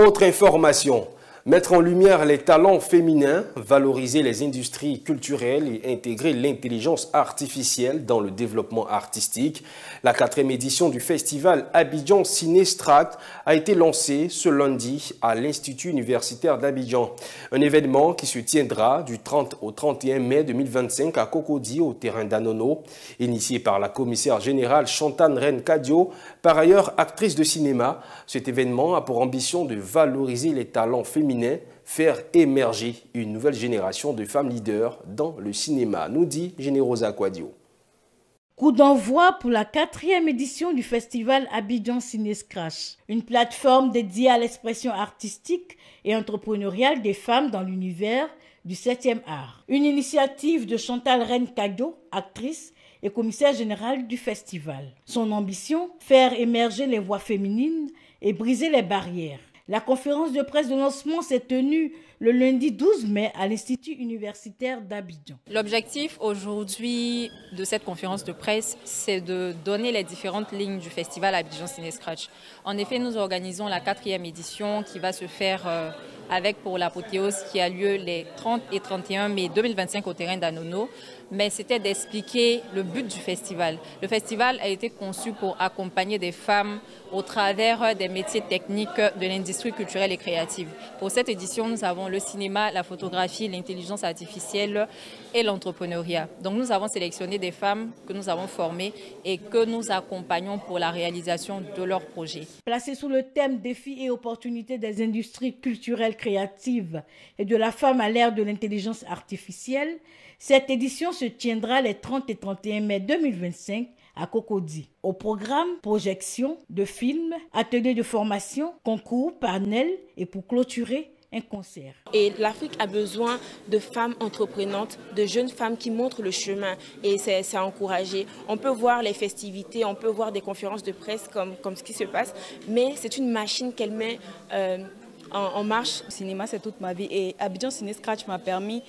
Autre information, mettre en lumière les talents féminins, valoriser les industries culturelles et intégrer l'intelligence artificielle dans le développement artistique. La 4e édition du festival Abidjan Cinéstract a été lancée ce lundi à l'Institut universitaire d'Abidjan. Un événement qui se tiendra du 30 au 31 mai 2025 à Cocody, au terrain d'Anono, initié par la commissaire générale Chantal Reine Kadio, par ailleurs actrice de cinéma. Cet événement a pour ambition de valoriser les talents féminins, faire émerger une nouvelle génération de femmes leaders dans le cinéma, nous dit Générosa Quadio. Coup d'envoi pour la 4e édition du festival Abidjan Cinéstract, une plateforme dédiée à l'expression artistique et entrepreneuriale des femmes dans l'univers du 7e art. Une initiative de Chantal Reine Kadio, actrice et commissaire générale du festival. Son ambition, faire émerger les voix féminines et briser les barrières. La conférence de presse de lancement s'est tenue le lundi 12 mai à l'Institut universitaire d'Abidjan. L'objectif aujourd'hui de cette conférence de presse, c'est de donner les différentes lignes du festival Abidjan Cinéstract. En effet, nous organisons la 4e édition qui va se faire avec pour l'apothéose qui a lieu les 30 et 31 mai 2025 au terrain d'Anono. Mais c'était d'expliquer le but du festival. Le festival a été conçu pour accompagner des femmes au travers des métiers techniques de l'industrie culturelle et créative. Pour cette édition, nous avons le cinéma, la photographie, l'intelligence artificielle et l'entrepreneuriat. Donc nous avons sélectionné des femmes que nous avons formées et que nous accompagnons pour la réalisation de leurs projets. Placé sous le thème défis et opportunités des industries culturelles créatives et de la femme à l'ère de l'intelligence artificielle, cette édition se tiendra les 30 et 31 mai 2025 à Cocody. Au programme, projections de films, ateliers de formation, concours, panels et pour clôturer, un concert. Et l'Afrique a besoin de femmes entreprenantes, de jeunes femmes qui montrent le chemin et c'est à encourager. On peut voir les festivités, on peut voir des conférences de presse comme ce qui se passe, mais c'est une machine qu'elle met en marche. Le cinéma, c'est toute ma vie et Abidjan Cinéstract m'a permis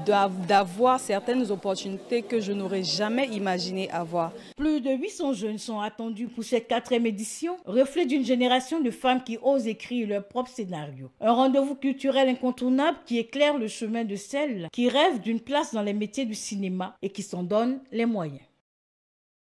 d'avoir certaines opportunités que je n'aurais jamais imaginé avoir. Plus de 800 jeunes sont attendus pour cette 4e édition, reflet d'une génération de femmes qui osent écrire leur propre scénario. Un rendez-vous culturel incontournable qui éclaire le chemin de celles qui rêvent d'une place dans les métiers du cinéma et qui s'en donnent les moyens.